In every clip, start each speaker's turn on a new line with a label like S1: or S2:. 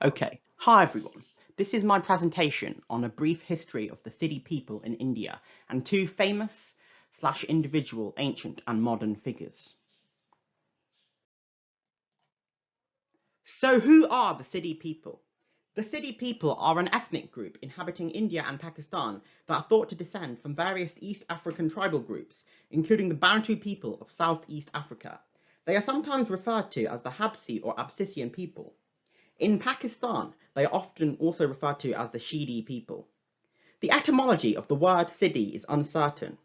S1: Okay, hi everyone. This is my presentation on a brief history of the Siddi people in India and two famous / individual ancient and modern figures. So who are the Siddi people? The Siddi people are an ethnic group inhabiting India and Pakistan that are thought to descend from various East African tribal groups, including the Bantu people of Southeast Africa. They are sometimes referred to as the Habsi or Absisian people. In Pakistan, they are often also referred to as the Siddi people. The etymology of the word Siddi is uncertain.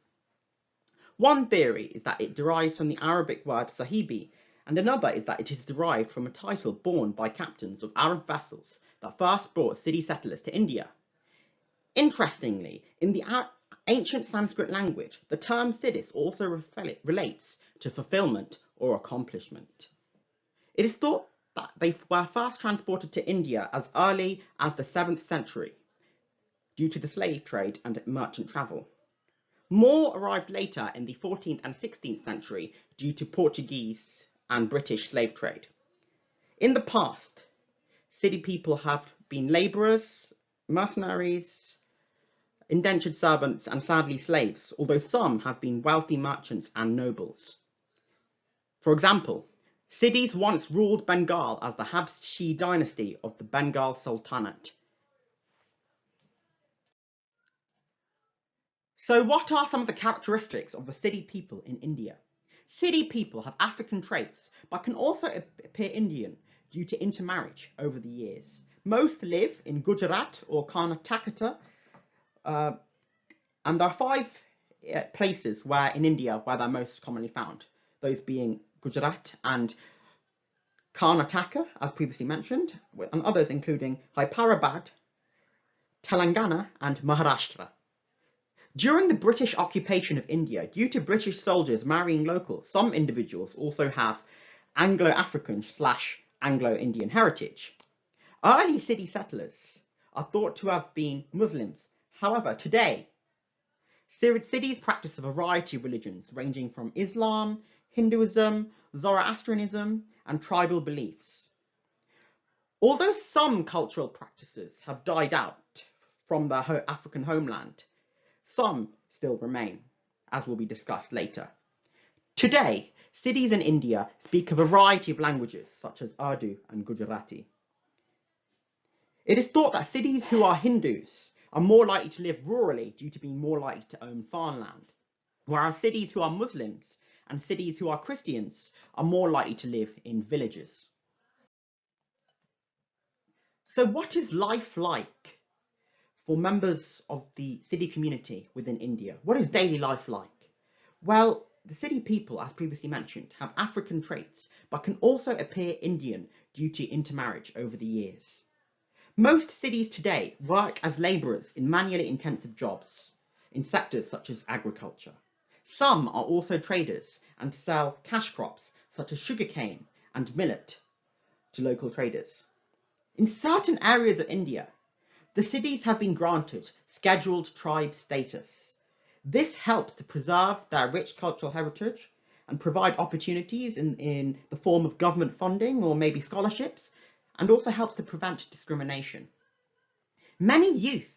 S1: One theory is that it derives from the Arabic word sahibi, and another is that it is derived from a title borne by captains of Arab vessels that first brought Siddi settlers to India. Interestingly, in the ancient Sanskrit language, the term Siddhis also relates to fulfillment or accomplishment. It is thought that they were first transported to India as early as the 7th century due to the slave trade and merchant travel. More arrived later in the 14th and 16th century due to Portuguese and British slave trade. In the past, Siddi people have been labourers, mercenaries, indentured servants and sadly slaves, although some have been wealthy merchants and nobles. For example, Siddis once ruled Bengal as the Habshi dynasty of the Bengal Sultanate. So what are some of the characteristics of the Siddi people in India? Siddi people have African traits, but can also appear Indian due to intermarriage over the years. Most live in Gujarat or Karnataka, and there are five places in India where they're most commonly found, those being Gujarat and Karnataka, as previously mentioned, and others including Hyderabad, Telangana, and Maharashtra. During the British occupation of India, due to British soldiers marrying locals, some individuals also have Anglo-African / Anglo-Indian heritage. Early Siddi settlers are thought to have been Muslims. However, today, Siddis practice a variety of religions ranging from Islam, Hinduism, Zoroastrianism, and tribal beliefs. Although some cultural practices have died out from their African homeland, some still remain, as will be discussed later. Today, Siddis in India speak a variety of languages such as Urdu and Gujarati. It is thought that Siddis who are Hindus are more likely to live rurally due to being more likely to own farmland, whereas Siddis who are Muslims and Siddis who are Christians are more likely to live in villages. So what is life like for members of the Siddi community within India? What is daily life like? Well, the Siddi people, as previously mentioned, have African traits, but can also appear Indian due to intermarriage over the years. Most Siddis today work as labourers in manually intensive jobs in sectors such as agriculture. Some are also traders and sell cash crops such as sugarcane and millet to local traders. In certain areas of India, the Siddis have been granted scheduled tribe status. This helps to preserve their rich cultural heritage and provide opportunities in the form of government funding or maybe scholarships, and also helps to prevent discrimination. Many youth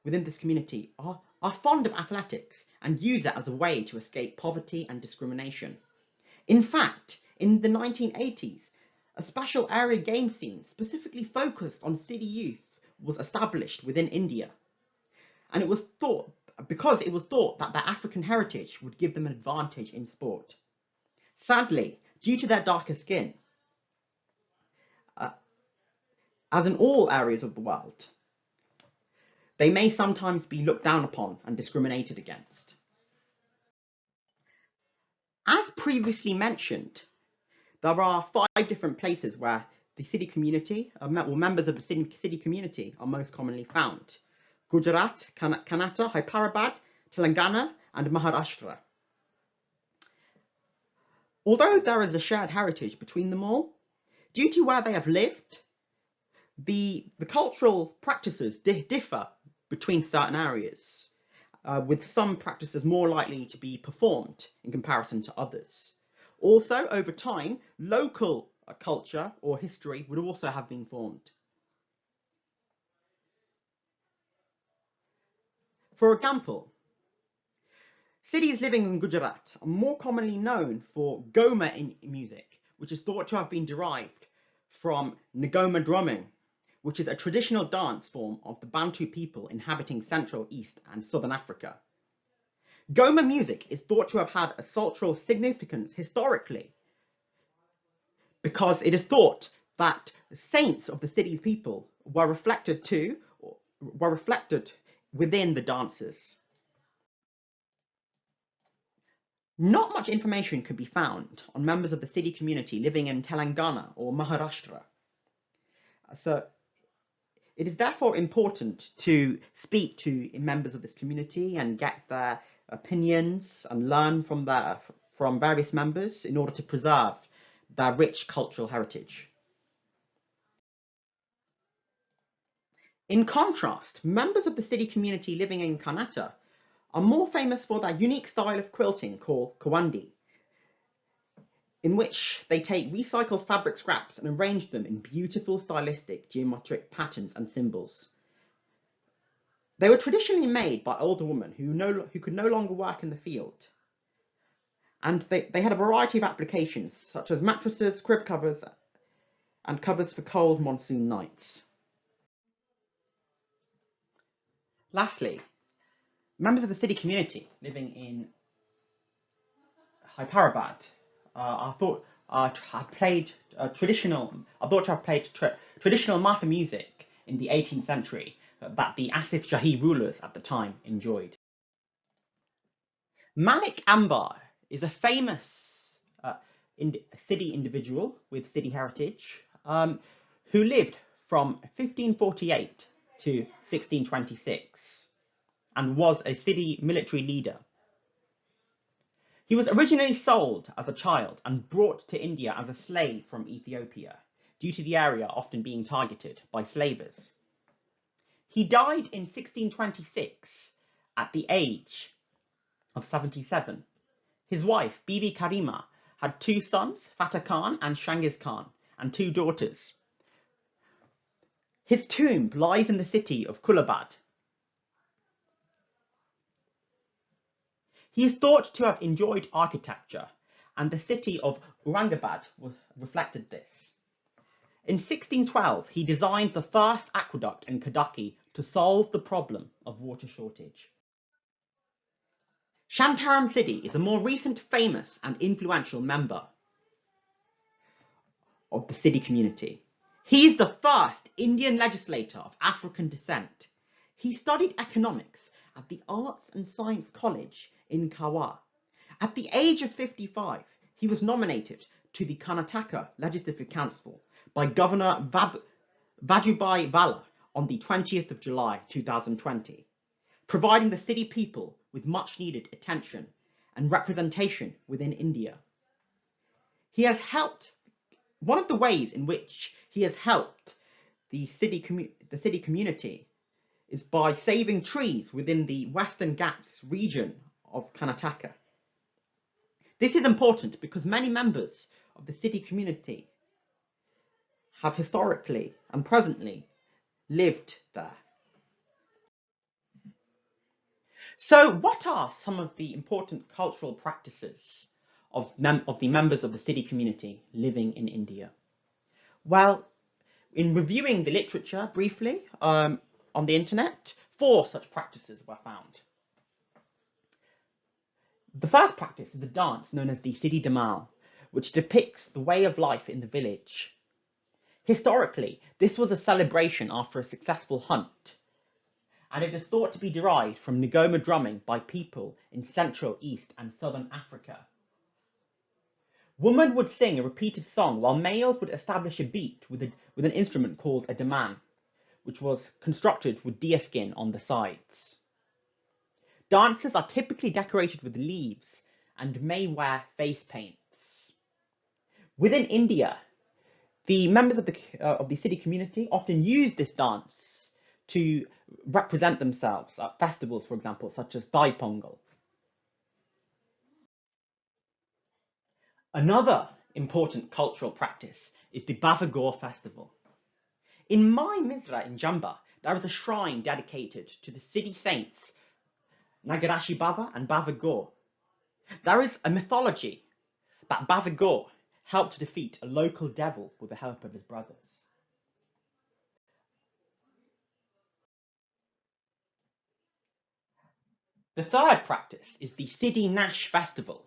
S1: within this community are fond of athletics and use it as a way to escape poverty and discrimination. In fact, in the 1980s, a special area game scene specifically focused on Siddi youth was established within India, and it was thought that their African heritage would give them an advantage in sport. Sadly, due to their darker skin, as in all areas of the world, they may sometimes be looked down upon and discriminated against. As previously mentioned, there are 5 different places where the Siddi community, or members of the Siddi community, are most commonly found: Gujarat, Karnataka, Hyderabad, Telangana, and Maharashtra. Although there is a shared heritage between them all, due to where they have lived, the cultural practices differ between certain areas, with some practices more likely to be performed in comparison to others. Also, over time, local culture or history would also have been formed. For example, cities living in Gujarat are more commonly known for Goma in music, which is thought to have been derived from Ngoma drumming, which is a traditional dance form of the Bantu people inhabiting Central, East, and Southern Africa. Goma music is thought to have had a cultural significance historically, because it is thought that the saints of the city's people were reflected within the dances. Not much information could be found on members of the Siddi community living in Telangana or Maharashtra. So it is therefore important to speak to members of this community and get their opinions and learn from various members in order to preserve their rich cultural heritage. In contrast, members of the Siddi community living in Kannada are more famous for their unique style of quilting called Kawandi, in which they take recycled fabric scraps and arrange them in beautiful stylistic geometric patterns and symbols. They were traditionally made by older women who could no longer work in the field, and they had a variety of applications such as mattresses, crib covers, and covers for cold monsoon nights. Lastly, members of the Siddi community living in Hyderabad are thought to have played traditional Matha music in the 18th century that the Asif Jahi rulers at the time enjoyed. Malik Ambar is a famous Siddi individual with Siddi heritage who lived from 1548 to 1626 and was a Siddi military leader. He was originally sold as a child and brought to India as a slave from Ethiopia, due to the area often being targeted by slavers. He died in 1626 at the age of 77. His wife, Bibi Karima, had two sons, Fateh Khan and Shangiz Khan, and two daughters. His tomb lies in the city of Kulabad. He is thought to have enjoyed architecture, and the city of Aurangabad reflected this. In 1612, he designed the first aqueduct in Kadaki to solve the problem of water shortage. Shantaram Siddi is a more recent, famous, and influential member of the Siddi community. He is the first Indian legislator of African descent. He studied economics at the Arts and Science College in Kawa. At the age of 55, he was nominated to the Karnataka Legislative Council by Governor Vajubhai Vala on the 20th of July 2020, providing the Siddi people with much needed attention and representation within India. One of the ways in which he has helped the Siddi community is by saving trees within the Western Ghats region of Karnataka. This is important because many members of the Siddi community have historically and presently lived there. So what are some of the important cultural practices of the members of the Siddi community living in India? Well, in reviewing the literature briefly on the internet, 4 such practices were found. The first practice is a dance known as the Siddi Damal, which depicts the way of life in the village. Historically, this was a celebration after a successful hunt, and it is thought to be derived from Ngoma drumming by people in Central, East, and Southern Africa. Women would sing a repeated song while males would establish a beat with an instrument called a daman, which was constructed with deer skin on the sides. Dancers are typically decorated with leaves and may wear face paints. Within India, the members of the Siddi community often use this dance to represent themselves at festivals, for example, such as Thai Pongal. Another important cultural practice is the Bavagor festival. In my Misra in Jamba, there is a shrine dedicated to the Siddi saints Nagarashi Bava and Bavagor. There is a mythology that Bavagor helped to defeat a local devil with the help of his brothers. The third practice is the Siddi Nash festival.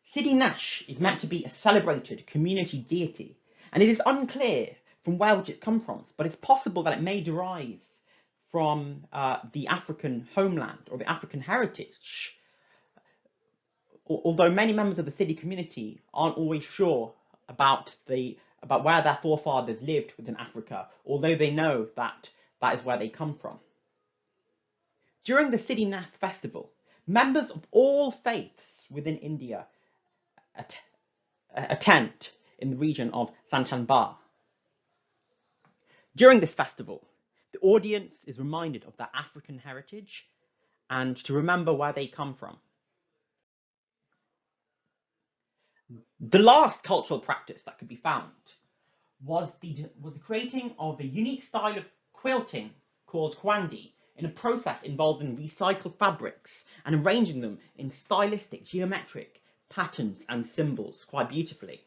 S1: Siddi Nash is meant to be a celebrated community deity, and it is unclear from where it's come from, but it's possible that it may derive from the African homeland or the African heritage. Although many members of the Siddi community aren't always sure about where their forefathers lived within Africa, although they know that that is where they come from. During the Siddi Nath festival, members of all faiths within India attend in the region of Santanbar. During this festival, the audience is reminded of their African heritage and to remember where they come from. The last cultural practice that could be found was the creating of a unique style of quilting called kwandi, in a process involving recycled fabrics and arranging them in stylistic, geometric patterns and symbols quite beautifully.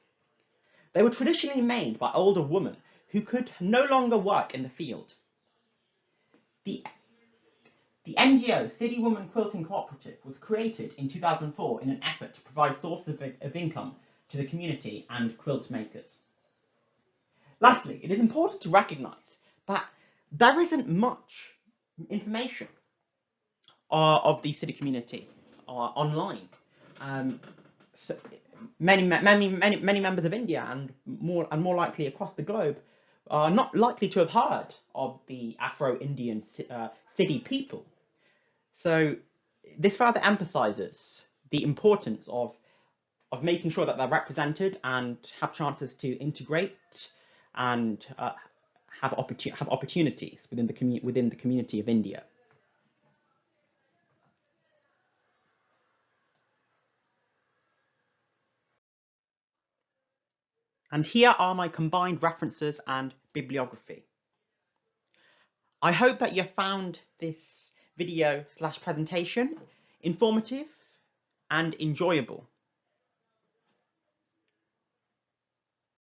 S1: They were traditionally made by older women who could no longer work in the field. The NGO Siddi Women Quilting Cooperative was created in 2004 in an effort to provide sources of income to the community and quilt makers. Lastly, it is important to recognise that there isn't much information of the Siddi community online. So many members of India and more likely across the globe are not likely to have heard of the Afro-Indian Siddi people. So this further emphasises the importance of making sure that they're represented and have chances to integrate and have opportunities within the community of India. And here are my combined references and bibliography. I hope that you found this video/presentation informative and enjoyable.